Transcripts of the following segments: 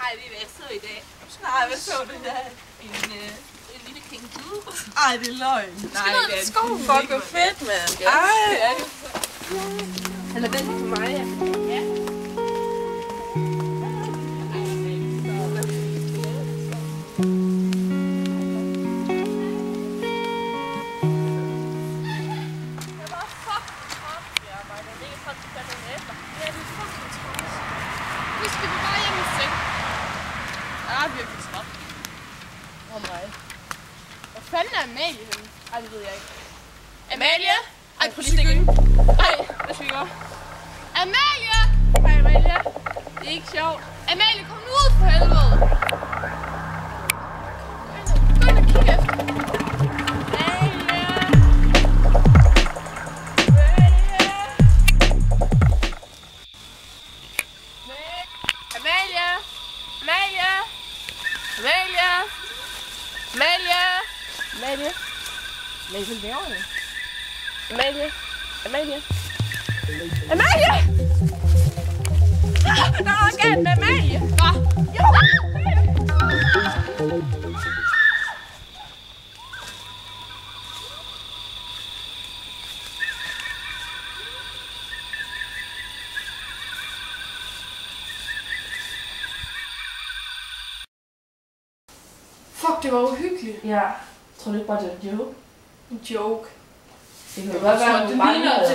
Ej, vi er så i dag. Nej, hvad så du der? En lille kænguru. Ej, det er løgn. Nej, det er skov. Fuck, hvor fedt, mand. Ej. Han er vendt for mig, ja. Ja. Nu skal vi bare hjem i seng. Jeg er virkelig træt. Mig. Hvor fanden er Amalie henne? Ej, det ved jeg ikke. Amalie? Ej, prøv lige at stikke ind. Ej, hvad skal vi gøre? Amalie! Ej, Amalie. Det er ikke sjovt. Amalie, kom nu ud for helvede. Gå ind og kig efter. Amalie! Amalie! Amalie! Amalie! Amalie! Amalie, hvad laver du? Amalie! Amalie! Amalie! Der er noget galt med Amalie! Fuck, det var uhyggeligt. Ja. Tror du ikke bare, det er en joke? En joke. Det kan jo godt være,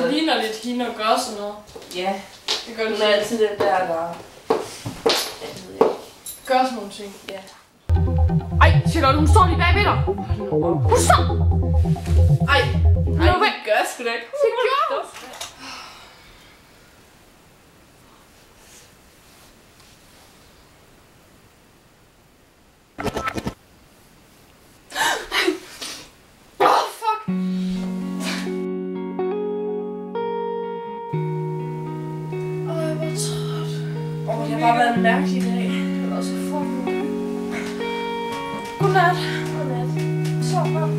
det ligner lidt hende at gøre sådan noget. Ja. Det gør det Hun er altid den der. Jeg ved ikke. Gør sådan nogle ting. Ja. Ej, Charlotte, hun står lige bag ved dig. Hun står! Ej, det gør sgu da ikke. Det gør hun. Det har bare været en mærkelig dag. Det var så fucking. Godnat. Godnat. Sov godt.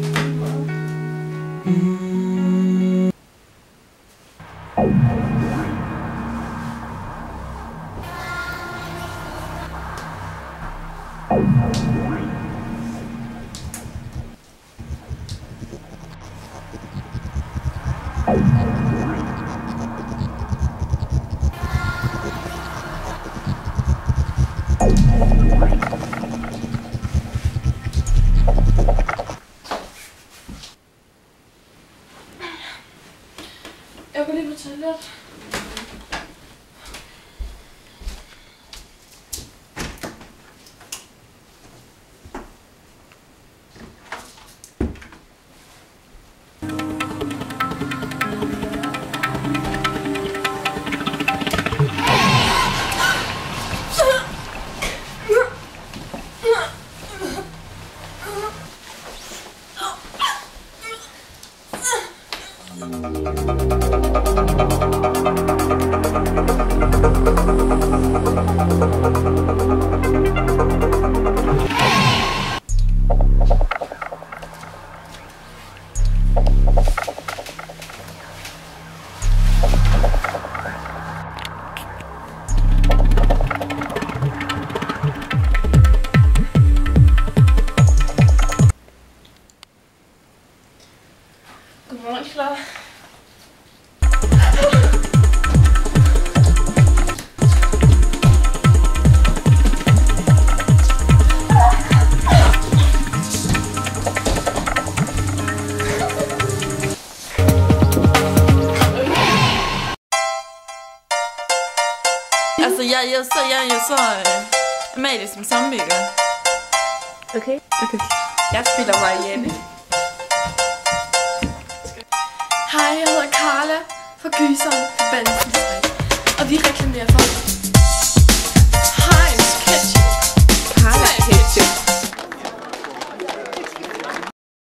Jeg går lige på toilet. Godmorgen, Clara. Altså, jeg er så Amalie som zombie, gør. Okay. Jeg spiller Marianne. Hej, jeg hedder Carla fra Gyseren på Bandens. Og vi reklamerer for